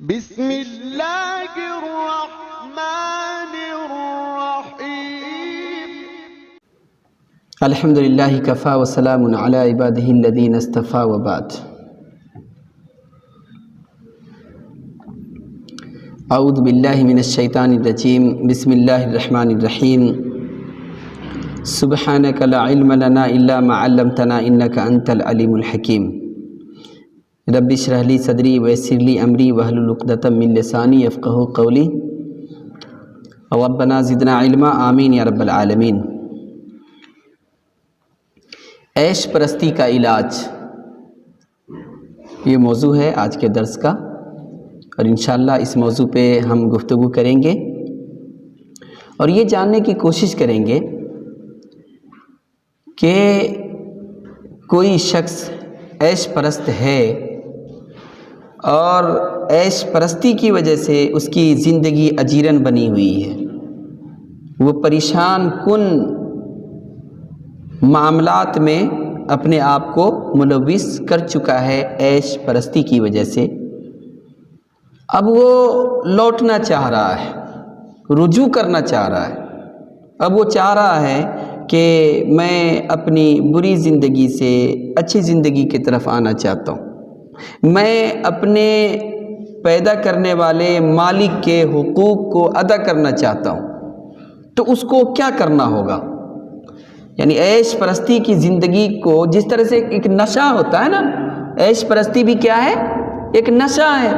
بسم اللہ الرحمن الرحیم الحمدللہ کفا وسلام علی عبادہ الذین اصطفیٰ وبعد اعوذ باللہ من الشیطان الرجیم بسم اللہ الرحمن الرحیم سبحانک لا علم لنا الا ما علمتنا انک انت العلیم الحکیم رب اشرح لی صدری ویسر لی امری واحلل عقدۃ من لسانی یفقہوا قولی ربنا زدنا علما آمین یا رب العالمین۔ عیش پرستی کا علاج، یہ موضوع ہے آج کے درس کا، اور انشاءاللہ اس موضوع پہ ہم گفتگو کریں گے اور یہ جاننے کی کوشش کریں گے کہ کوئی شخص عیش پرست ہے اور عیش پرستی کی وجہ سے اس کی زندگی اجیرن بنی ہوئی ہے، وہ پریشان کن معاملات میں اپنے آپ کو ملوث کر چکا ہے عیش پرستی کی وجہ سے۔ اب وہ لوٹنا چاہ رہا ہے، رجوع کرنا چاہ رہا ہے، اب وہ چاہ رہا ہے کہ میں اپنی بری زندگی سے اچھی زندگی کی طرف آنا چاہتا ہوں، میں اپنے پیدا کرنے والے مالک کے حقوق کو ادا کرنا چاہتا ہوں، تو اس کو کیا کرنا ہوگا؟ یعنی عیش پرستی کی زندگی کو جس طرح سے ایک نشہ ہوتا ہے نا، عیش پرستی بھی کیا ہے؟ ایک نشہ ہے۔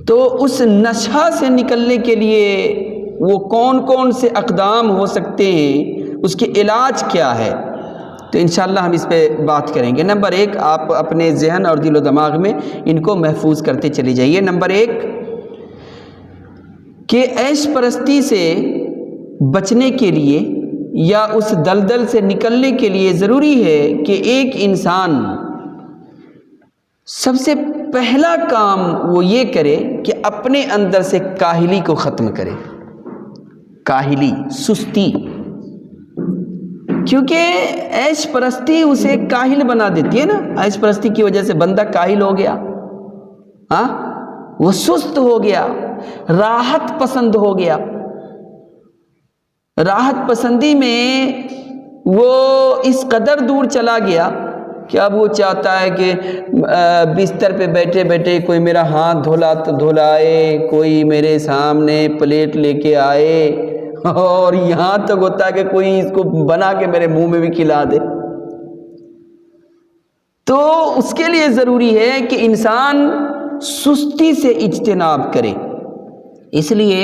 تو اس نشہ سے نکلنے کے لیے وہ کون کون سے اقدام ہو سکتے ہیں، اس کے علاج کیا ہے، تو انشاءاللہ ہم اس پہ بات کریں گے۔ نمبر ایک، آپ اپنے ذہن اور دل و دماغ میں ان کو محفوظ کرتے چلے جائیے۔ نمبر ایک کہ عیش پرستی سے بچنے کے لیے یا اس دلدل سے نکلنے کے لیے ضروری ہے کہ ایک انسان سب سے پہلا کام وہ یہ کرے کہ اپنے اندر سے کاہلی کو ختم کرے۔ کاہلی، سستی، کیونکہ عیش پرستی اسے کاہل بنا دیتی ہے نا۔ عیش پرستی کی وجہ سے بندہ کاہل ہو گیا، وہ سست ہو گیا، راحت پسند ہو گیا۔ راحت پسندی میں وہ اس قدر دور چلا گیا کہ اب وہ چاہتا ہے کہ بستر پہ بیٹھے بیٹھے کوئی میرا ہاتھ دھلائے، کوئی میرے سامنے پلیٹ لے کے آئے، اور یہاں تک ہوتا ہے کہ کوئی اس کو بنا کے میرے منہ میں بھی کھلا دے۔ تو اس کے لیے ضروری ہے کہ انسان سستی سے اجتناب کرے۔ اس لیے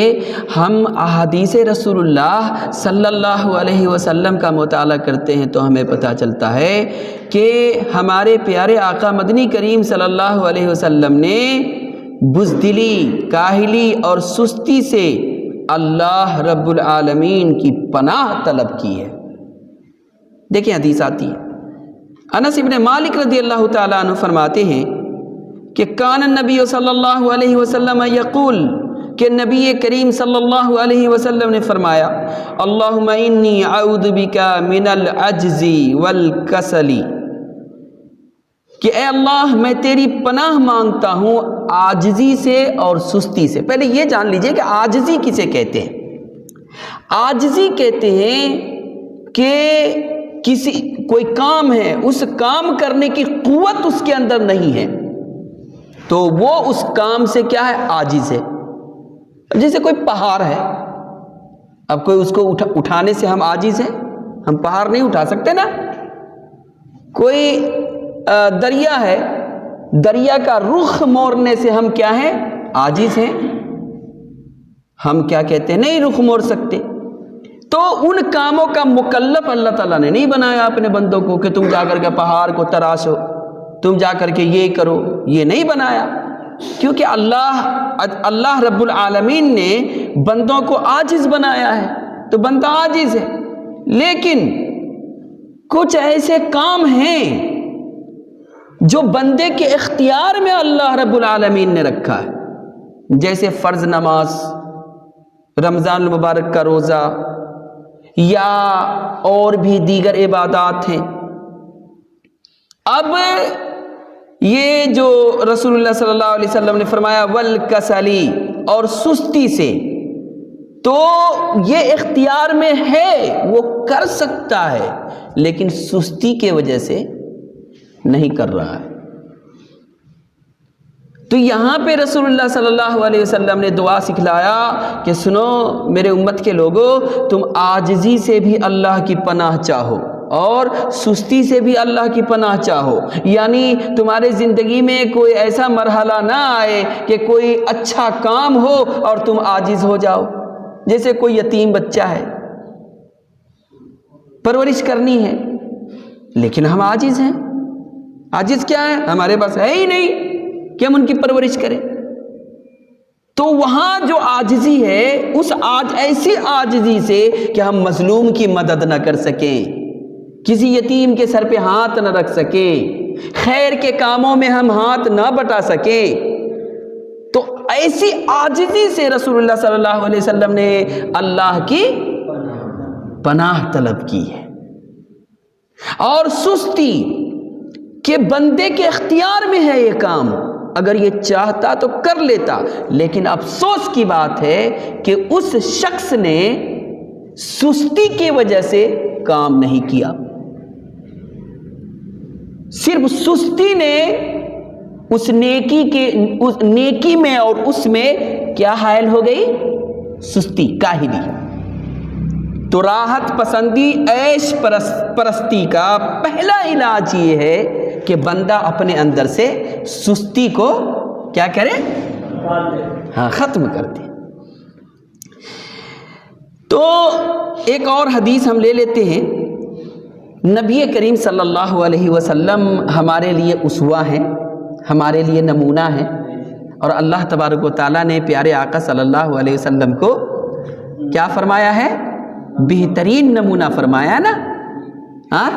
ہم احادیث رسول اللہ صلی اللہ علیہ وسلم کا مطالعہ کرتے ہیں تو ہمیں پتہ چلتا ہے کہ ہمارے پیارے آقا مدنی کریم صلی اللہ علیہ وسلم نے بزدلی، کاہلی اور سستی سے اللہ رب العالمین کی پناہ طلب کی ہے۔ دیکھیں حدیث آتی ہے، انس ابن مالک رضی اللہ تعالیٰ عنہ فرماتے ہیں کہ کان النبی صلی اللہ علیہ وسلم یقول، کہ نبی کریم صلی اللہ علیہ وسلم نے فرمایا، اللہم انی اعوذ بک من العجز والکسل، کہ اے اللہ میں تیری پناہ مانگتا ہوں عاجزی سے اور سستی سے۔ پہلے یہ جان لیجئے کہ عاجزی کسے کہتے ہیں۔ عاجزی کہتے ہیں کہ کوئی کام ہے، اس کام کرنے کی قوت اس کے اندر نہیں ہے، تو وہ اس کام سے کیا ہے؟ عاجز ہے۔ جیسے کوئی پہاڑ ہے، اب کوئی اس کو اٹھانے سے ہم عاجز ہیں؟ ہم پہاڑ نہیں اٹھا سکتے نا۔ کوئی دریا ہے، دریا کا رخ موڑنے سے ہم کیا ہیں؟ عاجز ہیں۔ ہم کیا کہتے ہیں؟ نہیں رخ موڑ سکتے۔ تو ان کاموں کا مکلف اللہ تعالیٰ نے نہیں بنایا اپنے بندوں کو کہ تم جا کر کے پہاڑ کو تراشو، تم جا کر کے یہ کرو، یہ نہیں بنایا، کیونکہ اللہ رب العالمین نے بندوں کو عاجز بنایا ہے، تو بندہ عاجز ہے۔ لیکن کچھ ایسے کام ہیں جو بندے کے اختیار میں اللہ رب العالمین نے رکھا ہے، جیسے فرض نماز، رمضان المبارک کا روزہ، یا اور بھی دیگر عبادات ہیں۔ اب یہ جو رسول اللہ صلی اللہ علیہ وسلم نے فرمایا والکسلی، اور سستی سے، تو یہ اختیار میں ہے، وہ کر سکتا ہے، لیکن سستی کی وجہ سے نہیں کر رہا ہے۔ تو یہاں پہ رسول اللہ صلی اللہ علیہ وسلم نے دعا سکھلایا کہ سنو میرے امت کے لوگوں، تم عاجزی سے بھی اللہ کی پناہ چاہو اور سستی سے بھی اللہ کی پناہ چاہو، یعنی تمہارے زندگی میں کوئی ایسا مرحلہ نہ آئے کہ کوئی اچھا کام ہو اور تم عاجز ہو جاؤ۔ جیسے کوئی یتیم بچہ ہے، پرورش کرنی ہے، لیکن ہم عاجز ہیں۔ عاجز کیا ہے؟ ہمارے پاس ہے ہی نہیں کہ ہم ان کی پرورش کریں۔ تو وہاں جو عاجزی ہے، اس ایسی عاجزی سے کہ ہم مظلوم کی مدد نہ کر سکیں، کسی یتیم کے سر پہ ہاتھ نہ رکھ سکیں، خیر کے کاموں میں ہم ہاتھ نہ بٹا سکیں، تو ایسی عاجزی سے رسول اللہ صلی اللہ علیہ وسلم نے اللہ کی پناہ طلب کی ہے۔ اور سستی کہ بندے کے اختیار میں ہے یہ کام، اگر یہ چاہتا تو کر لیتا، لیکن افسوس کی بات ہے کہ اس شخص نے سستی کی وجہ سے کام نہیں کیا۔ صرف سستی نے اس نیکی میں اور اس میں کیا حائل ہو گئی؟ سستی، کاہلی۔ تو راحت پسندی، عیش پرستی کا پہلا علاج یہ ہے کہ بندہ اپنے اندر سے سستی کو کیا کرے؟ ختم کر دے۔ تو ایک اور حدیث ہم لے لیتے ہیں۔ نبی کریم صلی اللہ علیہ وسلم ہمارے لیے اسوہ ہیں، ہمارے لیے نمونہ ہیں، اور اللہ تبارک و تعالیٰ نے پیارے آقا صلی اللہ علیہ وسلم کو کیا فرمایا ہے؟ بہترین نمونہ فرمایا نا، ہاں؟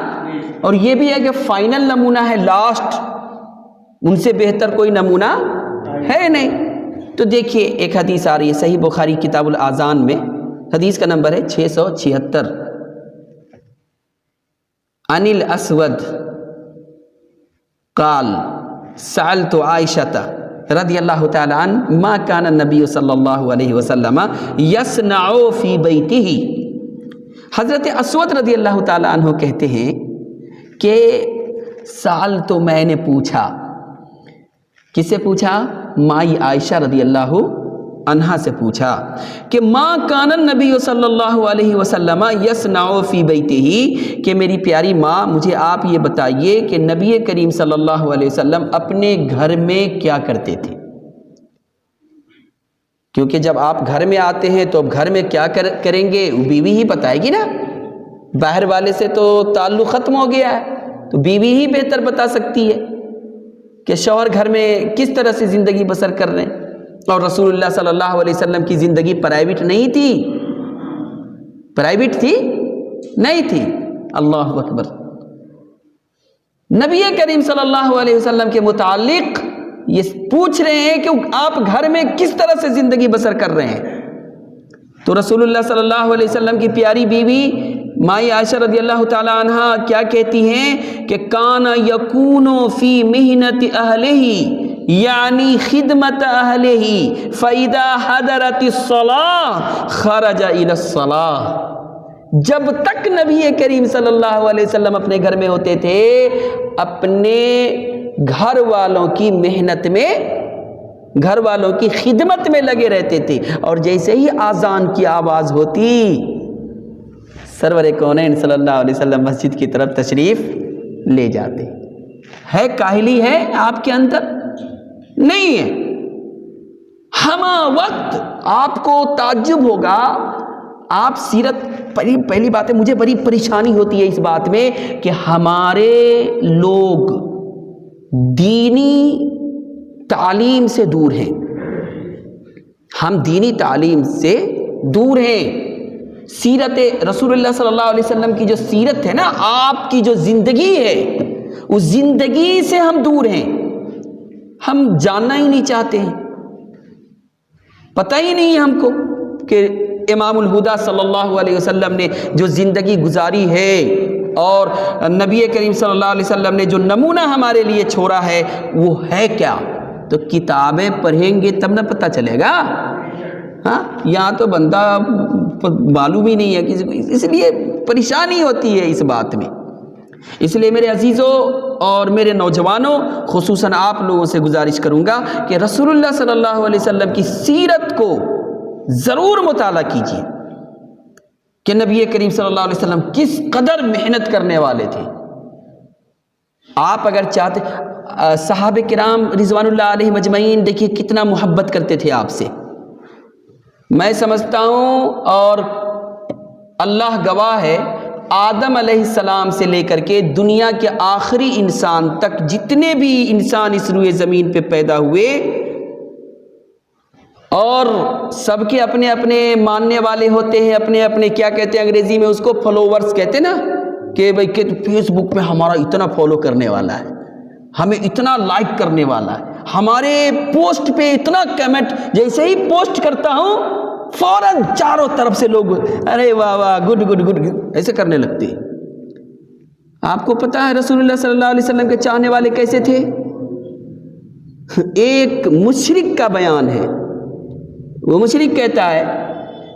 اور یہ بھی ہے کہ فائنل نمونہ ہے، لاسٹ، ان سے بہتر کوئی نمونہ ہے نہیں۔ تو دیکھیے ایک حدیث آ رہی ہے صحیح بخاری کتاب الاذان میں، حدیث کا نمبر ہے 676۔ عن الاسود قال سألت عائشة رضی اللہ تعالی عنہ ما كان النبی صلی اللہ علیہ وسلم یصنع فی بیتہ۔ حضرت اسود رضی اللہ تعالی عنہ کہتے ہیں کہ سال تو میں نے پوچھا، کس سے پوچھا؟ مائی عائشہ رضی اللہ عنہا سے پوچھا کہ ما کان النبی صلی اللہ علیہ وسلم یصنع فی بیتہ، کہ میری پیاری ماں مجھے آپ یہ بتائیے کہ نبی کریم صلی اللہ علیہ وسلم اپنے گھر میں کیا کرتے تھے؟ کیونکہ جب آپ گھر میں آتے ہیں تو اب گھر میں کیا کریں گے وہ بیوی ہی بتائے گی نا، باہر والے سے تو تعلق ختم ہو گیا ہے، تو بیوی ہی بہتر بتا سکتی ہے کہ شوہر گھر میں کس طرح سے زندگی بسر کر رہے ہیں۔ اور رسول اللہ صلی اللہ علیہ وسلم کی زندگی پرائیویٹ نہیں تھی، پرائیویٹ تھی نہیں تھی۔ اللہ اکبر۔ نبی کریم صلی اللہ علیہ وسلم کے متعلق یہ پوچھ رہے ہیں کہ آپ گھر میں کس طرح سے زندگی بسر کر رہے ہیں، تو رسول اللہ صلی اللہ علیہ وسلم کی پیاری بیوی مائی عائشہ رضی اللہ تعالی عنہا کیا کہتی ہیں کہ کان یکون فی محنت اہلہ، یعنی خدمت اہلہ، فاذا حضرت الصلاۃ خرج الی الصلاۃ۔ جب تک نبی کریم صلی اللہ علیہ وسلم اپنے گھر میں ہوتے تھے، اپنے گھر والوں کی محنت میں، گھر والوں کی خدمت میں لگے رہتے تھے، اور جیسے ہی اذان کی آواز ہوتی سرور کونین صلی اللہ علیہ وسلم مسجد کی طرف تشریف لے جاتے۔ ہے کاہلی ہے آپ کے اندر؟ نہیں ہے۔ ہمہ وقت آپ کو تعجب ہوگا، آپ سیرت، پہلی بات ہے مجھے بڑی پریشانی ہوتی ہے اس بات میں کہ ہمارے لوگ دینی تعلیم سے دور ہیں، ہم دینی تعلیم سے دور ہیں۔ سیرت رسول اللہ صلی اللہ علیہ وسلم کی جو سیرت ہے نا، آپ کی جو زندگی ہے، اس زندگی سے ہم دور ہیں، ہم جاننا ہی نہیں چاہتے ہیں، پتہ ہی نہیں ہے ہم کو کہ امام الہدا صلی اللہ علیہ وسلم نے جو زندگی گزاری ہے اور نبی کریم صلی اللہ علیہ وسلم نے جو نمونہ ہمارے لیے چھوڑا ہے وہ ہے کیا؟ تو کتابیں پڑھیں گے تب نہ پتہ چلے گا. ہاں یہاں تو بندہ معلوم ہی نہیں ہے کسی کو، اس لیے پریشانی ہوتی ہے اس بات میں. اس لیے میرے عزیزوں اور میرے نوجوانوں، خصوصاً آپ لوگوں سے گزارش کروں گا کہ رسول اللہ صلی اللہ علیہ وسلم کی سیرت کو ضرور مطالعہ کیجیے کہ نبی کریم صلی اللہ علیہ وسلم کس قدر محنت کرنے والے تھے. آپ اگر چاہتے، صحابہ کرام رضوان اللہ علیہ مجمعین دیکھیے کتنا محبت کرتے تھے آپ سے. میں سمجھتا ہوں اور اللہ گواہ ہے، آدم علیہ السلام سے لے کر کے دنیا کے آخری انسان تک جتنے بھی انسان اس روئے زمین پہ پیدا ہوئے، اور سب کے اپنے اپنے ماننے والے ہوتے ہیں، اپنے اپنے کیا کہتے ہیں انگریزی میں اس کو، فالوورز کہتے ہیں نا، کہ بھئی کہ فیس بک پہ ہمارا اتنا فالو کرنے والا ہے، ہمیں اتنا لائک کرنے والا ہے، ہمارے پوسٹ پہ اتنا کمنٹ، جیسے ہی پوسٹ کرتا ہوں فوراً چاروں طرف سے لوگ ارے واہ واہ گڈ گڈ گڈ ایسے کرنے لگتے ہیں. آپ کو پتا ہے رسول اللہ صلی اللہ علیہ وسلم کے چاہنے والے کیسے تھے؟ ایک مشرک کا بیان ہے. وہ مشرک کہتا ہے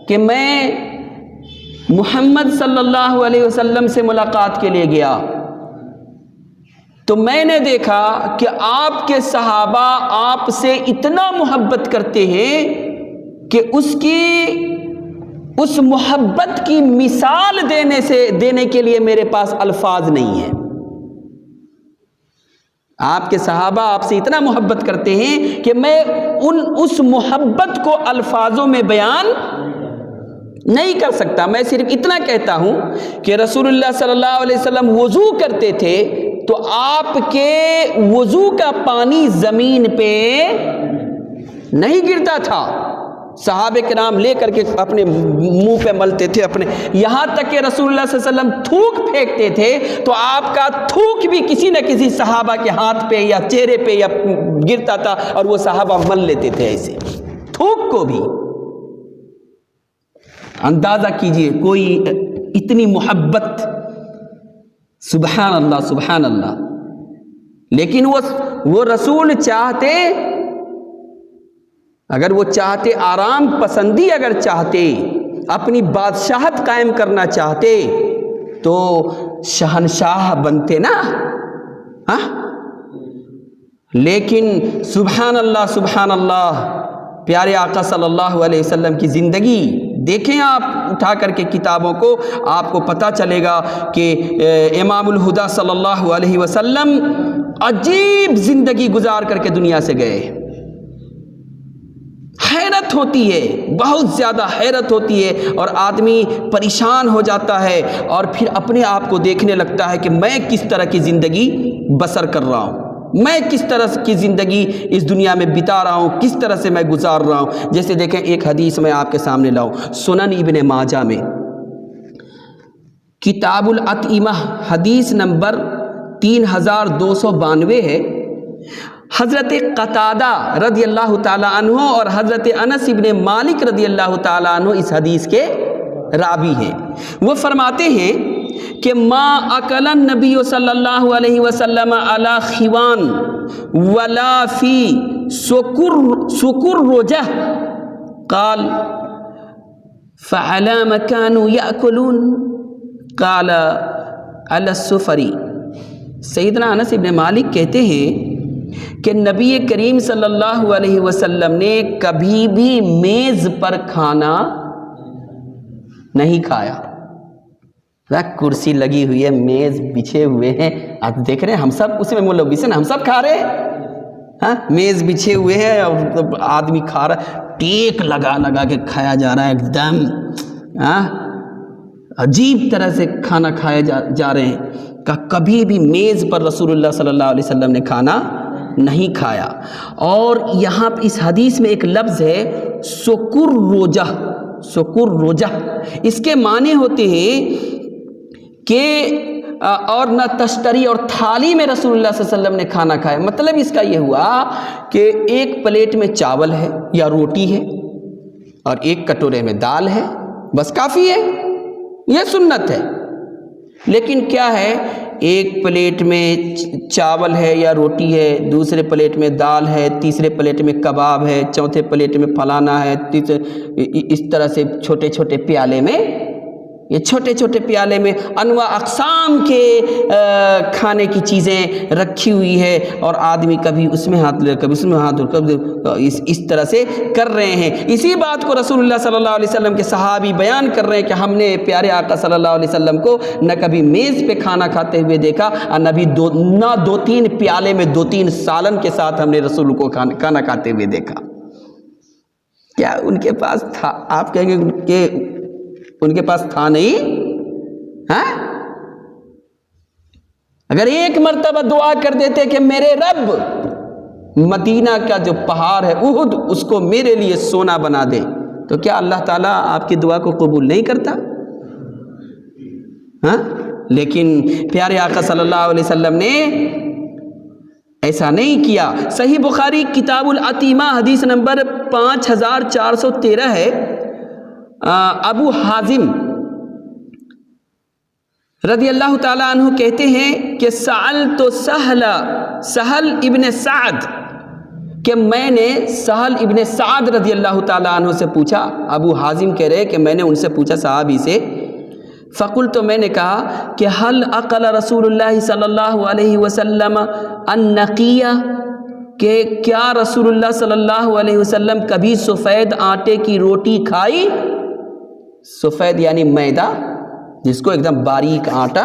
کہ میں محمد صلی اللہ علیہ وسلم سے ملاقات کے لیے گیا تو میں نے دیکھا کہ آپ کے صحابہ آپ سے اتنا محبت کرتے ہیں کہ اس محبت کی مثال دینے کے لیے میرے پاس الفاظ نہیں ہیں. آپ کے صحابہ آپ سے اتنا محبت کرتے ہیں کہ میں اس محبت کو الفاظوں میں بیان نہیں کر سکتا. میں صرف اتنا کہتا ہوں کہ رسول اللہ صلی اللہ علیہ وسلم وضو کرتے تھے تو آپ کے وضو کا پانی زمین پہ نہیں گرتا تھا، صحابہ کرام لے کر کے اپنے منہ پہ ملتے تھے اپنے، یہاں تک کہ رسول اللہ صلی اللہ علیہ وسلم تھوک پھینکتے تھے تو آپ کا تھوک بھی کسی نہ کسی صحابہ کے ہاتھ پہ یا چہرے پہ یا گرتا تھا اور وہ صحابہ مل لیتے تھے ایسے تھوک کو بھی. اندازہ کیجئے کوئی اتنی محبت، سبحان اللہ سبحان اللہ. لیکن وہ رسول چاہتے، اگر وہ چاہتے آرام پسندی اگر چاہتے، اپنی بادشاہت قائم کرنا چاہتے تو شہنشاہ بنتے نا. ہاں لیکن سبحان اللہ پیارے آقا صلی اللہ علیہ وسلم کی زندگی دیکھیں آپ اٹھا کر کے کتابوں کو، آپ کو پتہ چلے گا کہ امام الہدا صلی اللہ علیہ وسلم عجیب زندگی گزار کر کے دنیا سے گئے. حیرت ہوتی ہے، بہت زیادہ حیرت ہوتی ہے، اور آدمی پریشان ہو جاتا ہے اور پھر اپنے آپ کو دیکھنے لگتا ہے کہ میں کس طرح کی زندگی بسر کر رہا ہوں، میں کس طرح کی زندگی اس دنیا میں بتا رہا ہوں، کس طرح سے میں گزار رہا ہوں. جیسے دیکھیں ایک حدیث میں آپ کے سامنے لاؤں، سنن ابن ماجہ میں کتاب الاطعمہ حدیث نمبر 3292 ہے. حضرت قتادہ رضی اللہ تعالیٰ عنہ اور حضرت انس ابن مالک رضی اللہ تعالیٰ عنہ اس حدیث کے راوی ہیں. وہ فرماتے ہیں کہ ما اکل النبی صلی اللہ علیہ وسلم علی خوان ولا فی سکر رجہ قال فعلی ما كانوا یأکلون قال علی السفری. سیدنا انس ابن مالک کہتے ہیں کہ نبی کریم صلی اللہ علیہ وسلم نے کبھی بھی میز پر کھانا نہیں کھایا. کرسی لگی ہوئی ہے، میز بچھے ہوئے ہیں، آپ دیکھ رہے ہیں ہم سب اس میں ملوث ہیں، ہم سب کھا رہے ہیں. ہاں میز بچھے ہوئے ہیں اور آدمی کھا رہا ہے، ٹیک لگا لگا کے کھایا جا رہا ہے، ایک دم عجیب طرح سے کھانا کھائے جا رہے ہیں. کہ کبھی بھی میز پر رسول اللہ صلی اللہ علیہ وسلم نے کھانا نہیں کھایا. اور یہاں اس حدیث میں ایک لفظ ہے سکر روجہ. سکر روجہ اس کے معنی ہوتے ہیں کہ اور نہ تشتری اور تھالی میں رسول اللہ صلی اللہ علیہ وسلم نے کھانا کھایا. مطلب اس کا یہ ہوا کہ ایک پلیٹ میں چاول ہے یا روٹی ہے اور ایک کٹورے میں دال ہے، بس کافی ہے، یہ سنت ہے. لیکن کیا ہے، ایک پلیٹ میں چاول ہے یا روٹی ہے، دوسرے پلیٹ میں دال ہے، تیسرے پلیٹ میں کباب ہے، چوتھے پلیٹ میں فلانا ہے، اس طرح سے چھوٹے چھوٹے پیالے میں، یہ چھوٹے چھوٹے پیالے میں انواع اقسام کے کھانے کی چیزیں رکھی ہوئی ہے، اور آدمی کبھی اس میں ہاتھ لے کبھی اس میں ہاتھ کبھی اس طرح سے کر رہے ہیں۔ اسی بات کو رسول اللہ صلی اللہ علیہ وسلم کے صحابی بیان کر رہے ہیں کہ ہم نے پیارے آقا صلی اللہ علیہ وسلم کو نہ کبھی میز پہ کھانا کھاتے ہوئے دیکھا، اور نہ دو تین پیالے میں 2-3 سالن کے ساتھ ہم نے رسول کو کھانا کھاتے ہوئے دیکھا۔ کیا ان کے پاس تھا؟ آپ کہیں گے کہ ان کے پاس تھا نہیں؟ ہاں، اگر ایک مرتبہ دعا کر دیتے کہ میرے رب مدینہ کا جو پہاڑ ہے احد اس کو میرے لیے سونا بنا دے، تو کیا اللہ تعالیٰ آپ کی دعا کو قبول نہیں کرتا؟ ہاں، لیکن پیارے آقا صلی اللہ علیہ وسلم نے ایسا نہیں کیا۔ صحیح بخاری کتاب العتیمہ حدیث نمبر 5413 ہے۔ ابو حازم رضی اللہ تعالیٰ عنہ کہتے ہیں کہ سألت سہل ابن سعد، کہ میں نے سہل ابن سعد رضی اللہ تعالیٰ عنہ سے پوچھا۔ ابو حازم کہہ رہے کہ میں نے ان سے پوچھا، صحابی سے، فقلت، تو میں نے کہا کہ هل اقل رسول اللہ صلی اللہ علیہ وسلم النقیہ، کہ کیا رسول اللہ صلی اللہ علیہ وسلم کبھی سفید آٹے کی روٹی کھائی؟ سفید یعنی میدہ، جس کو ایک دم باریک آٹا،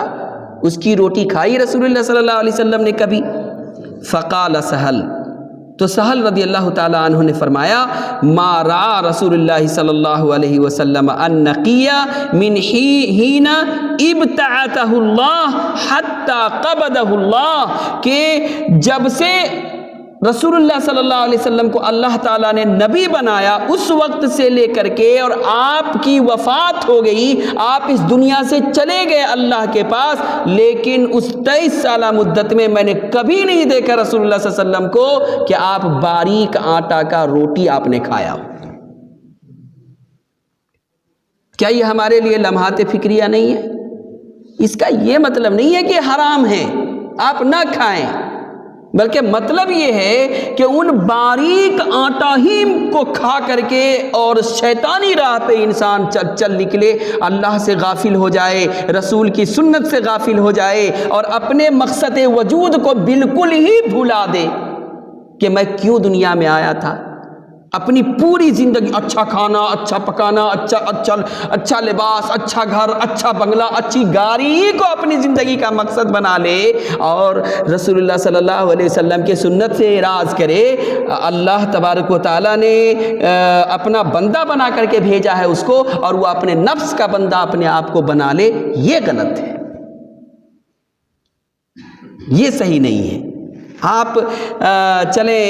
اس کی روٹی کھائی رسول اللہ صلی اللہ علیہ وسلم نے کبھی؟ فقال سہل، تو سہل رضی اللہ تعالیٰ عنہ نے فرمایا، ما رأى رسول اللہ صلی اللہ علیہ وسلم النقیہ من حین ابتعثہ اللہ حتی قبضہ اللہ، کہ جب سے رسول اللہ صلی اللہ علیہ وسلم کو اللہ تعالیٰ نے نبی بنایا اس وقت سے لے کر کے اور آپ کی وفات ہو گئی، آپ اس دنیا سے چلے گئے اللہ کے پاس، لیکن اس 23 سالہ مدت میں میں نے کبھی نہیں دیکھا رسول اللہ صلی اللہ علیہ وسلم کو کہ آپ باریک آٹا کا روٹی آپ نے کھایا ہو۔ کیا یہ ہمارے لیے لمحات فکریہ نہیں ہے؟ اس کا یہ مطلب نہیں ہے کہ حرام ہے آپ نہ کھائیں، بلکہ مطلب یہ ہے کہ ان باریک آٹا ہی کو کھا کر کے اور شیطانی راہ پہ انسان چل نکلے، اللہ سے غافل ہو جائے، رسول کی سنت سے غافل ہو جائے، اور اپنے مقصد وجود کو بالکل ہی بھلا دے کہ میں کیوں دنیا میں آیا تھا۔ اپنی پوری زندگی اچھا کھانا، اچھا پکانا، اچھا لباس، اچھا گھر، اچھا بنگلہ، اچھی گاڑی کو اپنی زندگی کا مقصد بنا لے، اور رسول اللہ صلی اللہ علیہ وسلم کے سنت سے اعراض کرے۔ اللہ تبارک و تعالیٰ نے اپنا بندہ بنا کر کے بھیجا ہے اس کو، اور وہ اپنے نفس کا بندہ اپنے آپ کو بنا لے، یہ غلط ہے، یہ صحیح نہیں ہے۔ آپ چلیں،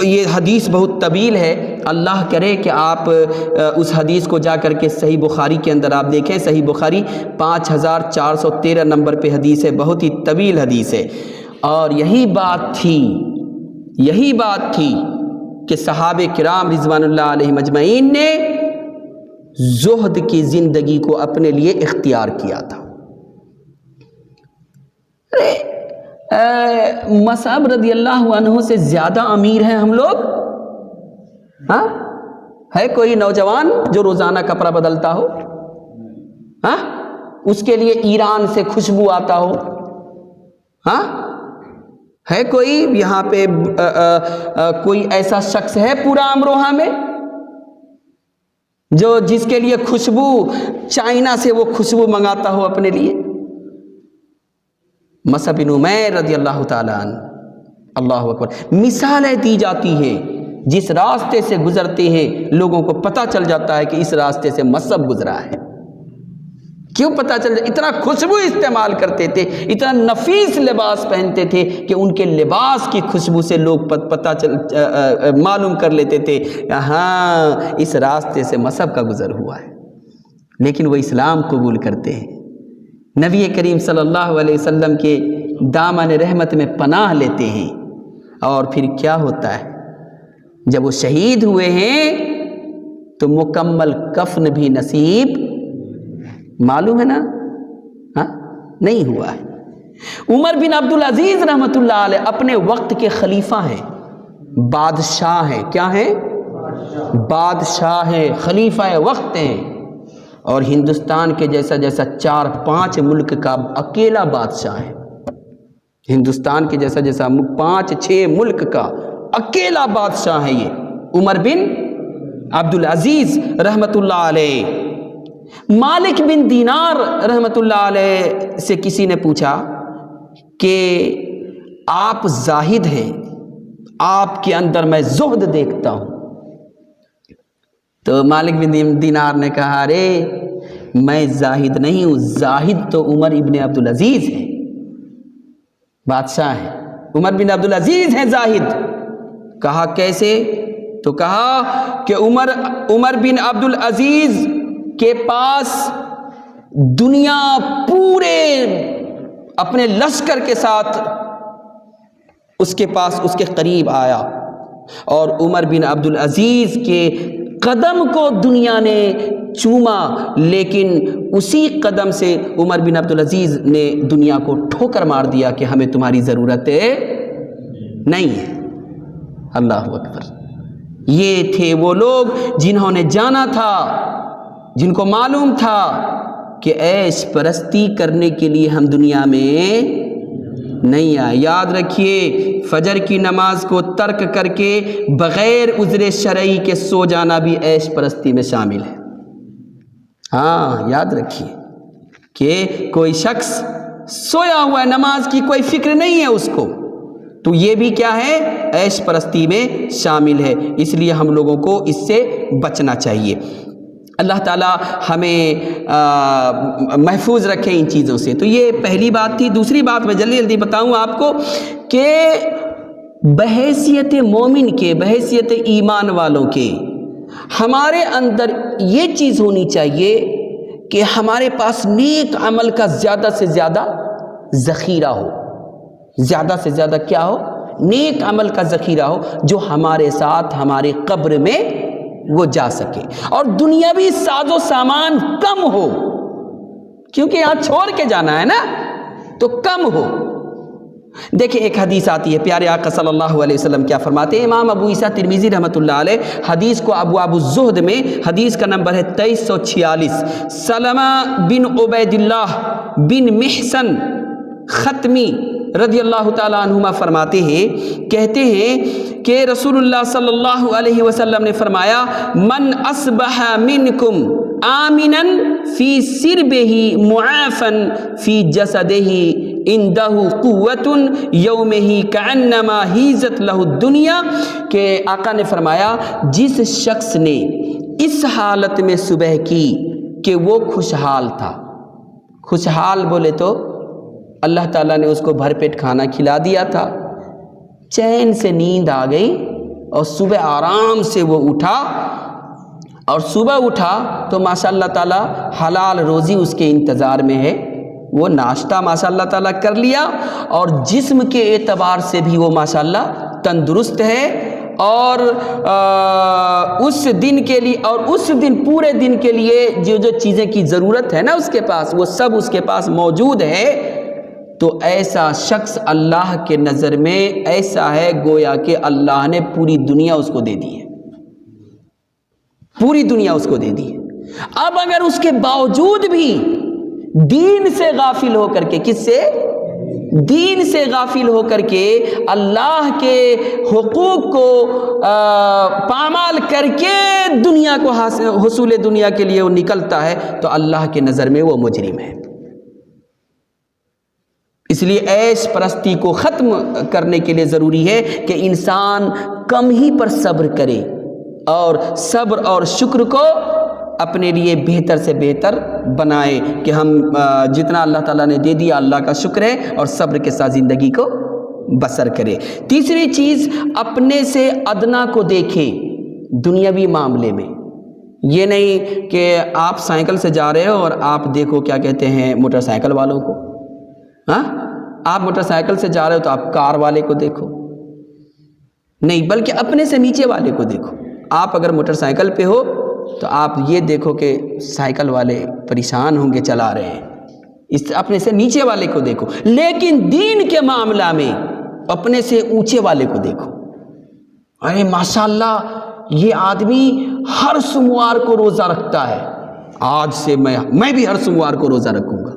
یہ حدیث بہت طویل ہے، اللہ کرے کہ آپ اس حدیث کو جا کر کے صحیح بخاری کے اندر آپ دیکھیں۔ صحیح بخاری 5413 نمبر پہ حدیث ہے، بہت ہی طویل حدیث ہے، اور یہی بات تھی کہ صحابہ کرام رضوان اللہ علیہم اجمعین نے زہد کی زندگی کو اپنے لیے اختیار کیا تھا۔ مصعب رضی اللہ عنہ سے زیادہ امیر ہیں ہم لوگ؟ ہاں، ہے کوئی نوجوان جو روزانہ کپڑا بدلتا ہو؟ ہاں، اس کے لیے ایران سے خوشبو آتا ہو؟ ہاں، ہے کوئی یہاں پہ کوئی ایسا شخص ہے پورا امروہہ میں جس کے لیے خوشبو چائنا سے وہ خوشبو منگاتا ہو اپنے لیے؟ مصعب بن عمیر رضی اللہ تعالیٰ عنہ، اللہ اکبر، مثالیں دی جاتی ہیں، جس راستے سے گزرتے ہیں لوگوں کو پتہ چل جاتا ہے کہ اس راستے سے مصعب گزرا ہے۔ کیوں پتہ چل جاتا؟ اتنا خوشبو استعمال کرتے تھے، اتنا نفیس لباس پہنتے تھے کہ ان کے لباس کی خوشبو سے لوگ معلوم کر لیتے تھے ہاں اس راستے سے مصعب کا گزر ہوا ہے۔ لیکن وہ اسلام قبول کرتے ہیں، نبی کریم صلی اللہ علیہ وسلم کے دامن رحمت میں پناہ لیتے ہیں، اور پھر کیا ہوتا ہے جب وہ شہید ہوئے ہیں تو مکمل کفن بھی نصیب، معلوم ہے نا؟ ہاں، نہیں ہوا ہے۔ عمر بن عبدالعزیز رحمۃ اللہ علیہ اپنے وقت کے خلیفہ ہیں، بادشاہ ہیں۔ کیا ہیں؟ بادشاہ ہیں، خلیفہ وقت ہیں، اور ہندوستان کے جیسا 4-5 ملک کا اکیلا بادشاہ ہے۔ ہندوستان کے جیسا 5-6 ملک کا اکیلا بادشاہ ہے یہ عمر بن عبدالعزیز رحمۃ اللہ علیہ۔ مالک بن دینار رحمۃ اللہ علیہ سے کسی نے پوچھا کہ آپ زاہد ہیں، آپ کے اندر میں زہد دیکھتا ہوں۔ تو مالک بن دینار نے کہا ارے میں زاہد نہیں ہوں، زاہد تو عمر ابن عبدالعزیز ہے، بادشاہ ہے، عمر بن عبدالعزیز ہیں زاہد۔ کہا کیسے؟ تو کہا کہ عمر بن عبدالعزیز کے پاس دنیا پورے اپنے لشکر کے ساتھ اس کے پاس اس کے قریب آیا، اور عمر بن عبدالعزیز کے قدم کو دنیا نے چوما، لیکن اسی قدم سے عمر بن عبدالعزیز نے دنیا کو ٹھوکر مار دیا کہ ہمیں تمہاری ضرورت نہیں ہے۔ اللہ اکبر۔ یہ تھے وہ لوگ جنہوں نے جانا تھا، جن کو معلوم تھا کہ عیش پرستی کرنے کے لیے ہم دنیا میں نہیں آئے۔ یاد رکھیے، فجر کی نماز کو ترک کر کے بغیر عذر شرعی کے سو جانا بھی عیش پرستی میں شامل ہے۔ ہاں یاد رکھیے کہ کوئی شخص سویا ہوا ہے، نماز کی کوئی فکر نہیں ہے اس کو، تو یہ بھی کیا ہے؟ عیش پرستی میں شامل ہے۔ اس لیے ہم لوگوں کو اس سے بچنا چاہیے۔ اللہ تعالی ہمیں محفوظ رکھے ان چیزوں سے۔ تو یہ پہلی بات تھی۔ دوسری بات میں جلدی جلدی بتاؤں آپ کو کہ بحیثیت مومن کے، بحیثیت ایمان والوں کے، ہمارے اندر یہ چیز ہونی چاہیے کہ ہمارے پاس نیک عمل کا زیادہ سے زیادہ ذخیرہ ہو۔ زیادہ سے زیادہ کیا ہو؟ نیک عمل کا ذخیرہ ہو، جو ہمارے ساتھ ہمارے قبر میں وہ جا سکے، اور دنیاوی ساز و سامان کم ہو، کیونکہ یہاں چھوڑ کے جانا ہے نا، تو کم ہو۔ دیکھیں ایک حدیث آتی ہے، پیارے آقا صلی اللہ علیہ وسلم کیا فرماتے ہیں؟ امام ابو عیسیٰ ترمذی رحمۃ اللہ علیہ حدیث کو ابواب الزہد میں، حدیث کا نمبر ہے 2346، سلمہ بن عبید اللہ بن محسن ختمی رضی اللہ تعالی عنہما فرماتے ہیں، کہتے ہیں کہ رسول اللہ صلی اللہ علیہ وسلم نے فرمایا، من اصبح منکم آمنا فی سربہ معافا فی جسدہ عنده قوت یومہ کانما حیزت لہ الدنیا، کہ آقا نے فرمایا جس شخص نے اس حالت میں صبح کی کہ وہ خوشحال تھا، خوشحال بولے تو اللہ تعالیٰ نے اس کو بھر پیٹ کھانا کھلا دیا تھا، چین سے نیند آ گئی، اور صبح آرام سے وہ اٹھا، اور صبح اٹھا تو ماشاء اللہ تعالیٰ حلال روزی اس کے انتظار میں ہے، وہ ناشتہ ماشاء اللہ تعالیٰ کر لیا، اور جسم کے اعتبار سے بھی وہ ماشاء اللہ تندرست ہے، اور اس دن کے لیے، اور اس دن پورے دن کے لیے جو چیزیں کی ضرورت ہے نا اس کے پاس، وہ سب اس کے پاس موجود ہے، تو ایسا شخص اللہ کے نظر میں ایسا ہے گویا کہ اللہ نے پوری دنیا اس کو دے دی ہے، پوری دنیا اس کو دے دی ہے۔ اب اگر اس کے باوجود بھی دین سے غافل ہو کر کے، کس سے؟ دین سے غافل ہو کر کے اللہ کے حقوق کو پامال کر کے دنیا کو حصول دنیا کے لیے وہ نکلتا ہے، تو اللہ کے نظر میں وہ مجرم ہے۔ اس لیے عیش پرستی کو ختم کرنے کے لیے ضروری ہے کہ انسان کم ہی پر صبر کرے، اور صبر اور شکر کو اپنے لیے بہتر سے بہتر بنائے، کہ ہم جتنا اللہ تعالیٰ نے دے دیا اللہ کا شکر ہے، اور صبر کے ساتھ زندگی کو بسر کرے۔ تیسری چیز، اپنے سے ادنا کو دیکھے دنیاوی معاملے میں۔ یہ نہیں کہ آپ سائیکل سے جا رہے ہو اور آپ دیکھو کیا کہتے ہیں موٹر سائیکل والوں کو، ہاں آپ موٹر سائیکل سے جا رہے ہو تو آپ کار والے کو دیکھو، نہیں بلکہ اپنے سے نیچے والے کو دیکھو۔ آپ اگر موٹر سائیکل پہ ہو تو آپ یہ دیکھو کہ سائیکل والے پریشان ہوں گے چلا رہے ہیں، اپنے سے نیچے والے کو دیکھو، لیکن دین کے معاملہ میں اپنے سے اونچے والے کو دیکھو۔ ارے ماشاءاللہ یہ آدمی ہر سوموار کو روزہ رکھتا ہے، آج سے میں بھی ہر سوموار کو روزہ رکھوں گا۔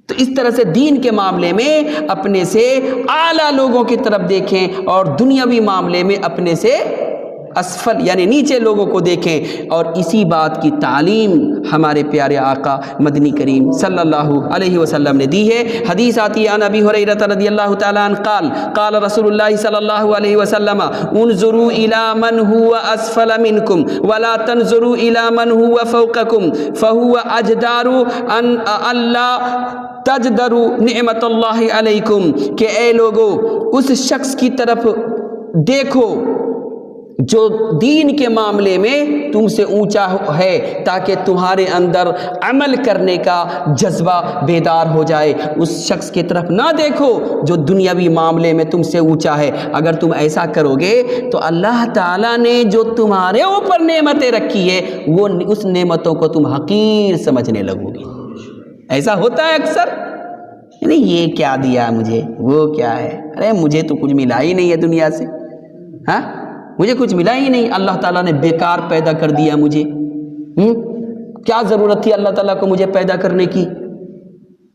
تو اس طرح سے دین کے معاملے میں اپنے سے اعلیٰ لوگوں کی طرف دیکھیں، اور دنیاوی معاملے میں اپنے سے اسفل یعنی نیچے لوگوں کو دیکھیں۔ اور اسی بات کی تعلیم ہمارے پیارے آقا مدنی کریم صلی اللہ علیہ وسلم نے دی ہے۔ حدیث آتی ہے عن ابی ہریرہ رضی اللہ تعالیٰ عنہ قال قال رسول اللہ صلی اللہ علیہ وسلم انظروا الی من هو اسفل منکم ولا تنظروا الی من هو فوقکم فهو اجدار ان اللہ تجدروا نعمت اللہ علیکم، کہ اے لوگو اس شخص کی طرف دیکھو جو دین کے معاملے میں تم سے اونچا ہے، تاکہ تمہارے اندر عمل کرنے کا جذبہ بیدار ہو جائے۔ اس شخص کی طرف نہ دیکھو جو دنیاوی معاملے میں تم سے اونچا ہے۔ اگر تم ایسا کرو گے تو اللہ تعالیٰ نے جو تمہارے اوپر نعمتیں رکھی ہے وہ اس نعمتوں کو تم حقیر سمجھنے لگو گے۔ ایسا ہوتا ہے اکثر، یعنی یہ کیا دیا مجھے، وہ کیا ہے، ارے مجھے تو کچھ ملا ہی نہیں ہے دنیا سے، ہاں مجھے کچھ ملا ہی نہیں، اللہ تعالیٰ نے بیکار پیدا کر دیا مجھے، کیا ضرورت تھی اللہ تعالیٰ کو مجھے پیدا کرنے کی۔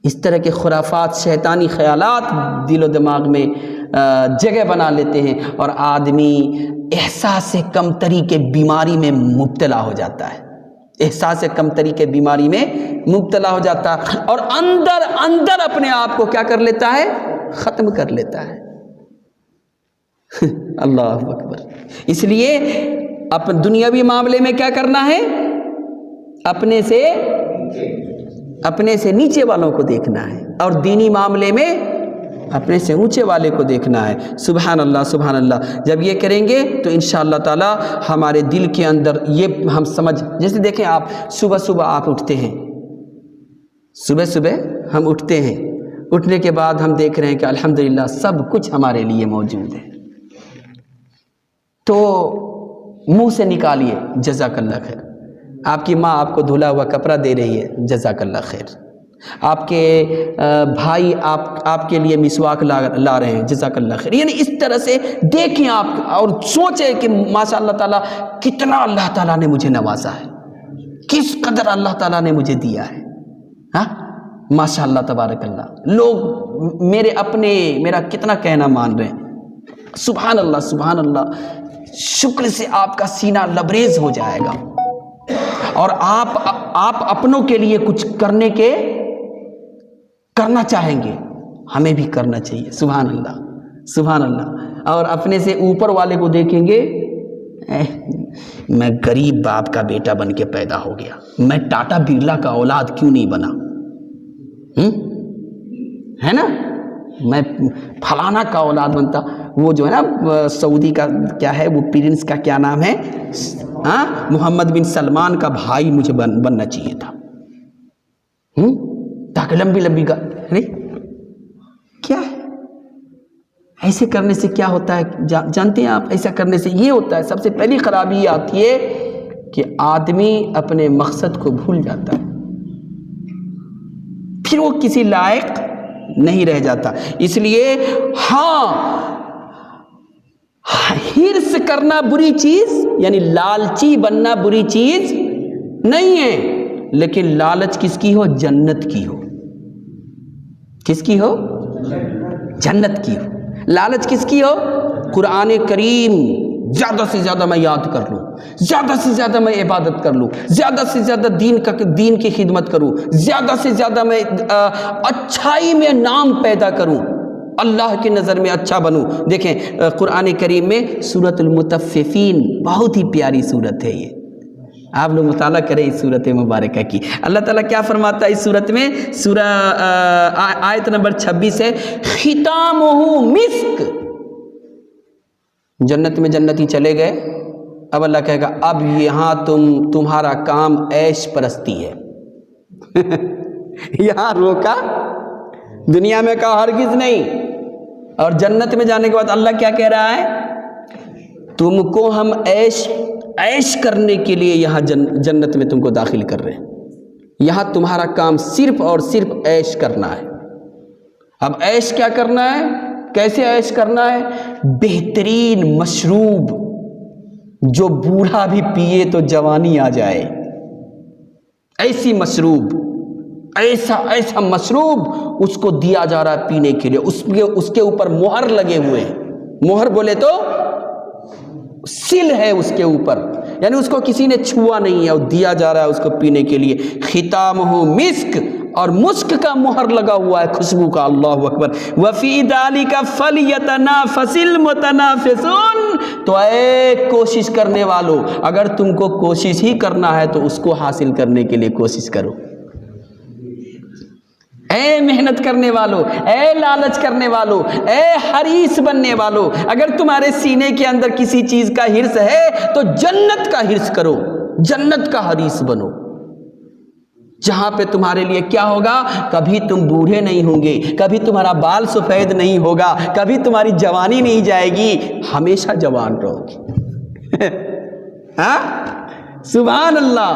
اس طرح کے خرافات، شیطانی خیالات دل و دماغ میں جگہ بنا لیتے ہیں، اور آدمی احساس کمتری کے بیماری میں مبتلا ہو جاتا ہے، احساس کمتری کے بیماری میں مبتلا ہو جاتا ہے، اور اندر اندر اپنے آپ کو کیا کر لیتا ہے، ختم کر لیتا ہے۔ اللہ اکبر۔ اس لیے دنیاوی معاملے میں کیا کرنا ہے، اپنے سے نیچے والوں کو دیکھنا ہے، اور دینی معاملے میں اپنے سے اونچے والے کو دیکھنا ہے۔ سبحان اللہ سبحان اللہ۔ جب یہ کریں گے تو انشاءاللہ تعالی ہمارے دل کے اندر یہ ہم سمجھ، جیسے دیکھیں آپ صبح صبح آپ اٹھتے ہیں، صبح ہم اٹھتے ہیں، اٹھنے کے بعد ہم دیکھ رہے ہیں کہ الحمدللہ سب کچھ ہمارے لیے موجود ہے، تو منہ سے نکالیے جزاک اللہ خیر۔ آپ کی ماں آپ کو دھلا ہوا کپڑا دے رہی ہے، جزاک اللہ خیر۔ آپ کے بھائی آپ کے لیے مسواک لا رہے ہیں، جزاک اللہ خیر۔ یعنی اس طرح سے دیکھیں آپ اور سوچیں کہ ماشاء اللہ تعالیٰ کتنا اللہ تعالیٰ نے مجھے نوازا ہے، کس قدر اللہ تعالیٰ نے مجھے دیا ہے، ہاں ماشاء اللہ تبارک اللہ۔ لوگ میرا کتنا کہنا مان رہے ہیں، سبحان اللہ سبحان اللہ۔ شکر سے آپ کا سینہ لبریز ہو جائے گا، اور آپ اپنوں کے لیے کچھ کرنا چاہیں گے، ہمیں بھی کرنا چاہیے، سبحان اللہ سبحان اللہ۔ اور اپنے سے اوپر والے کو دیکھیں گے، میں غریب باپ کا بیٹا بن کے پیدا ہو گیا، میں ٹاٹا برلا کا اولاد کیوں نہیں بنا، ہے نا، میں فلانا کا اولاد بنتا۔ وہ جو ہے نا سعودی کا کیا ہے وہ پرنس کا کیا نام ہے، محمد بن سلمان کا بھائی مجھے بننا چاہیے تھا، تاکہ لمبی کیا ہے۔ ایسے کرنے سے کیا ہوتا ہے جانتے ہیں آپ؟ ایسا کرنے سے یہ ہوتا ہے، سب سے پہلی خرابی یہ آتی ہے کہ آدمی اپنے مقصد کو بھول جاتا ہے، پھر وہ کسی لائق نہیں رہ جاتا۔ اس لیے ہرس کرنا بری چیز، یعنی لالچی بننا بری چیز نہیں ہے، لیکن لالچ کس کی ہو، جنت کی ہو، کس کی ہو، جنت کی ہو۔ لالچ کس کی ہو، قرآن کریم زیادہ سے زیادہ میں یاد کر لوں، زیادہ سے زیادہ میں عبادت کر لوں، زیادہ سے زیادہ دین کی خدمت کروں، زیادہ سے زیادہ میں اچھائی میں نام پیدا کروں، اللہ کی نظر میں اچھا بنوں۔ دیکھیں قرآن کریم میں سورۃ المطففین بہت ہی پیاری سورت ہے، یہ آپ لوگ مطالعہ کریں اس سورت مبارکہ کی۔ اللہ تعالیٰ کیا فرماتا ہے اس سورت میں، سورہ آیت نمبر 26 ہے، ختامہ مسک۔ جنت میں جنتی چلے گئے، اب اللہ کہے گا اب یہاں تمہارا کام عیش پرستی ہے۔ یہاں روکا، دنیا میں کہا ہرگز نہیں، اور جنت میں جانے کے بعد اللہ کیا کہہ رہا ہے، تم کو ہم عیش کرنے کے لیے یہاں جنت میں تم کو داخل کر رہے ہیں۔ یہاں تمہارا کام صرف اور صرف عیش کرنا ہے۔ اب عیش کیا کرنا ہے؟ کیسے عیش کرنا ہے؟ بہترین مشروب جو بوڑھا بھی پیے تو جوانی آ جائے، ایسی مشروب، ایسا مشروب اس کو دیا جا رہا ہے پینے کے لیے، اس کے اوپر مہر لگے ہوئے ہیں۔ مہر بولے تو سل ہے اس کے اوپر، یعنی اس کو کسی نے چھوا نہیں ہے، اور دیا جا رہا ہے اس کو پینے کے لیے۔ ختامہ مسک، اور مسک کا مہر لگا ہوا ہے، خوشبو کا۔ اللہ اکبر۔ وفی ذالک فلیتنافس المتنافسون، تو اے کوشش کرنے والو، اگر تم کو کوشش ہی کرنا ہے تو اس کو حاصل کرنے کے لیے کوشش کرو۔ اے محنت کرنے والو، اے لالچ کرنے والو، اے حریص بننے والو، اگر تمہارے سینے کے اندر کسی چیز کا حرص ہے تو جنت کا حرص کرو، جنت کا حریص بنو، جہاں پہ تمہارے لیے کیا ہوگا؟ کبھی تم بوڑھے نہیں ہوں گے، کبھی تمہارا بال سفید نہیں ہوگا، کبھی تمہاری جوانی نہیں جائے گی، ہمیشہ جوان رہو گی۔ ہاں سبحان اللہ،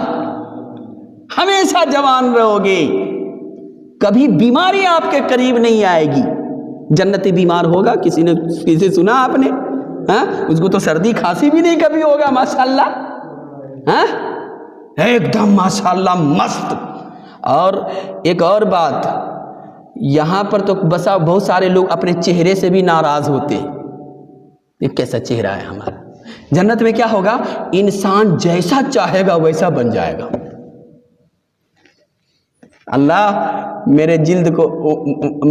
ہمیشہ جوان رہو گے، کبھی بیماری آپ کے قریب نہیں آئے گی۔ جنتی بیمار ہوگا؟ کسی سنا آپ نے؟ ہاں، اس کو تو سردی کھانسی بھی نہیں کبھی ہوگا، ماشاءاللہ، ہاں ایک دم ماشاءاللہ مست۔ اور ایک اور بات، یہاں پر تو بسا بہت سارے لوگ اپنے چہرے سے بھی ناراض ہوتے ہیں، یہ کیسا چہرہ ہے ہمارا۔ جنت میں کیا ہوگا؟ انسان جیسا چاہے گا ویسا بن جائے گا۔ اللہ میرے جلد کو،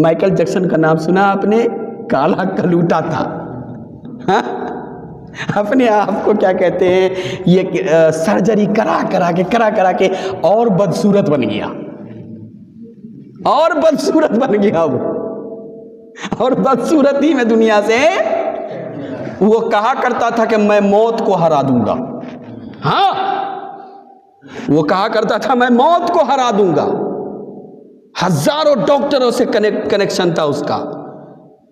مائیکل جیکسن کا نام سنا آپ نے؟ کالا کلوٹا تھا، ہاں اپنے آپ کو کیا کہتے ہیں، یہ سرجری کرا کے اور بدصورت بن گیا، اور بدصورت بن گیا وہ، اور بدصورتی میں دنیا سے وہ کہا کرتا تھا کہ میں موت کو ہرا دوں گا۔ ہاں وہ کہا کرتا تھا میں موت کو ہرا دوں گا، ہزاروں ڈاکٹروں سے کنیکشن تھا اس کا،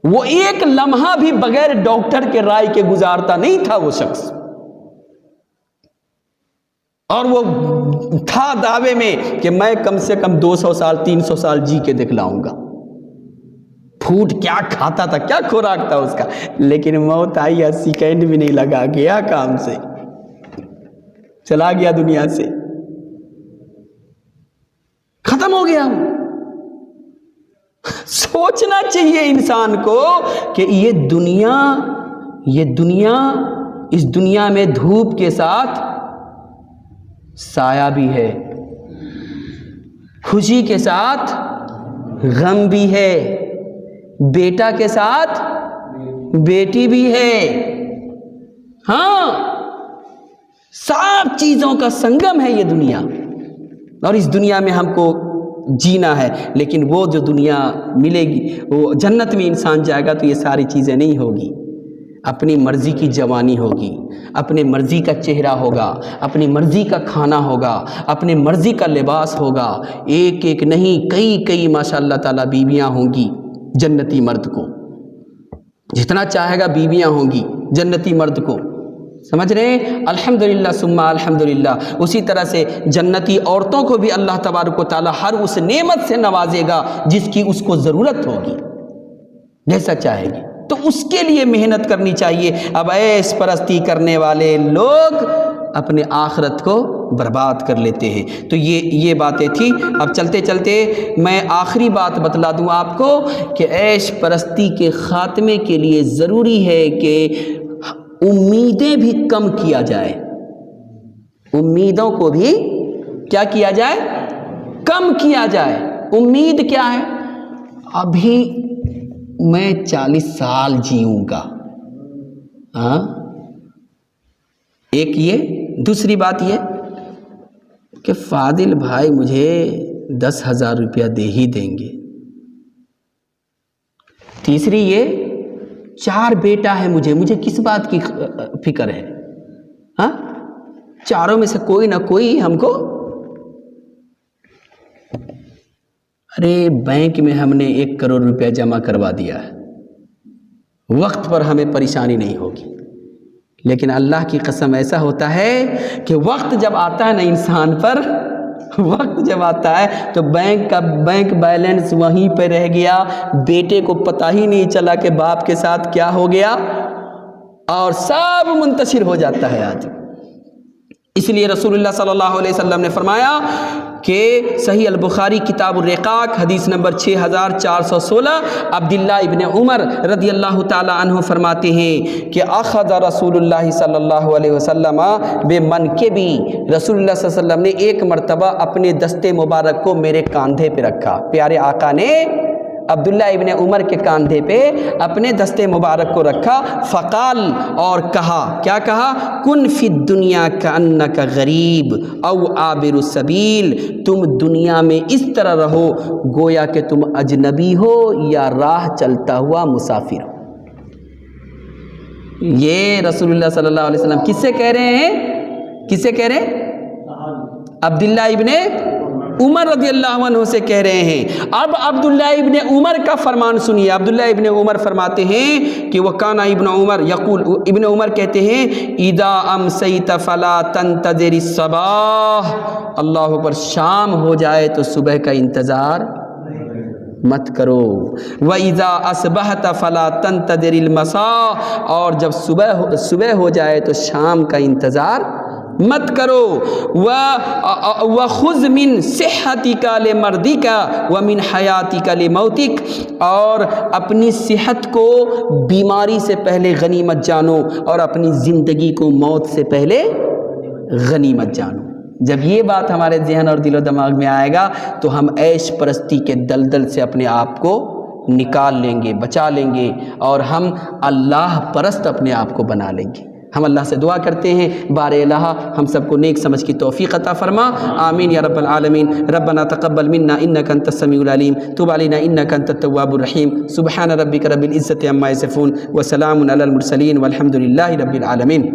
وہ ایک لمحہ بھی بغیر ڈاکٹر کے رائے کے گزارتا نہیں تھا وہ شخص، اور وہ تھا دعوے میں کہ میں کم سے کم 200 سال 300 سال جی کے دکھلاؤں گا۔ پھوٹ کیا کھاتا تھا، کیا خوراک تھا اس کا، لیکن موت آئی، سیکنڈ بھی نہیں لگا، گیا کام سے، چلا گیا دنیا سے، ختم ہو گیا۔ سوچنا چاہیے انسان کو کہ یہ دنیا، اس دنیا میں دھوپ کے ساتھ سایہ بھی ہے، خوشی کے ساتھ غم بھی ہے، بیٹا کے ساتھ بیٹی بھی ہے، ہاں سب چیزوں کا سنگم ہے یہ دنیا، اور اس دنیا میں ہم کو جینا ہے۔ لیکن وہ جو دنیا ملے گی، وہ جنت میں انسان جائے گا تو یہ ساری چیزیں نہیں ہوگی، اپنی مرضی کی جوانی ہوگی، اپنے مرضی کا چہرہ ہوگا، اپنی مرضی کا کھانا ہوگا، اپنے مرضی کا لباس ہوگا، ایک ایک نہیں کئی ماشاء اللہ تعالیٰ بیویاں ہوں گی جنتی مرد کو، جتنا چاہے گا بیویاں ہوں گی جنتی مرد کو، سمجھ رہے ہیں؟ الحمدللہ ثم الحمدللہ۔ اسی طرح سے جنتی عورتوں کو بھی اللہ تبارک و تعالیٰ ہر اس نعمت سے نوازے گا جس کی اس کو ضرورت ہوگی، جیسا چاہے گی، تو اس کے لیے محنت کرنی چاہیے۔ اب عیش پرستی کرنے والے لوگ اپنے آخرت کو برباد کر لیتے ہیں۔ تو یہ باتیں تھی۔ اب چلتے چلتے میں آخری بات بتلا دوں آپ کو کہ عیش پرستی کے خاتمے کے لیے ضروری ہے کہ امیدیں بھی کم کیا جائے، امیدوں کو بھی کیا کیا جائے؟ کم کیا جائے۔ امید کیا ہے؟ ابھی میں 40 سال جیوں گا، ہاں ایک یہ، دوسری بات یہ کہ فاضل بھائی مجھے 10,000 روپیہ دے ہی دیں گے، تیسری یہ 4 بیٹا ہے مجھے کس بات کی فکر ہے، ہاں چاروں میں سے کوئی نہ کوئی ہم کو، ارے بینک میں ہم نے 1 کروڑ روپیہ جمع کروا دیا ہے، وقت پر ہمیں پریشانی نہیں ہوگی۔ لیکن اللہ کی قسم ایسا ہوتا ہے کہ وقت جب آتا ہے نا انسان پر وقت جب آتا ہے تو بینک بیلنس وہیں پہ رہ گیا، بیٹے کو پتہ ہی نہیں چلا کہ باپ کے ساتھ کیا ہو گیا، اور سب منتشر ہو جاتا ہے آج۔ اس لیے رسول اللہ صلی اللہ علیہ وسلم نے فرمایا کہ صحیح البخاری کتاب الرقاق حدیث نمبر 6416، عبداللہ ابن عمر رضی اللہ تعالی عنہ فرماتے ہیں کہ اخذ رسول اللہ صلی اللہ علیہ وسلم بمنکبی، رسول اللہ صلی اللہ علیہ وسلم نے ایک مرتبہ اپنے دستے مبارک کو میرے کاندھے پہ رکھا، پیارے آقا نے عبداللہ ابن عمر کے کاندھے پہ اپنے دستے مبارک کو رکھا، فقال، اور کہا، کیا کہا، کن فی الدنیا کانک غریب او عابر السبیل، تم دنیا میں اس طرح رہو گویا کہ تم اجنبی ہو یا راہ چلتا ہوا مسافر ہو۔ یہ رسول اللہ صلی اللہ علیہ وسلم کس سے کہہ رہے ہیں؟ کس سے کہہ رہے ہیں؟ عبداللہ ابن عمر رضی اللہ عنہ سے کہہ رہے ہیں۔ اب عبداللہ ابن عمر کا فرمان سنیے۔ عبداللہ ابن عمر فرماتے ہیں کہ وَكَانَ ابن عمر یقول، ابن عمر کہتے ہیں اِذَا أَمْسَيْتَ فَلَا تَنْتَظِرِ الصَّبَاحَ، اللہ پر شام ہو جائے تو صبح کا انتظار مت کرو، وَإِذَا أَصْبَحْتَ فَلَا تَنْتَظِرِ الْمَسَاءَ، اور جب صبح ہو جائے تو شام کا انتظار مت کرو، وَخُذْ مِنْ صِحَّتِكَ لِمَرْضِكَ وَمِنْ حَيَاتِكَ لِمَوْتِكَ، اور اپنی صحت کو بیماری سے پہلے غنیمت جانو اور اپنی زندگی کو موت سے پہلے غنیمت جانو۔ جب یہ بات ہمارے ذہن اور دل و دماغ میں آئے گا تو ہم عیش پرستی کے دلدل سے اپنے آپ کو نکال لیں گے، بچا لیں گے، اور ہم اللہ پرست اپنے آپ کو بنا لیں گے۔ ہم اللہ سے دعا کرتے ہیں بار الہ ہم سب کو نیک سمجھ کی توفیق عطا فرما، آمین یا رب العالمین۔ ربنا تقبل منا انک انت السمیع العلیم، تب علینا انک انت التواب الرحیم، سبحان ربک رب العزۃ عما یصفون، وسلام علی المرسلین، والحمد للہ رب العالمین۔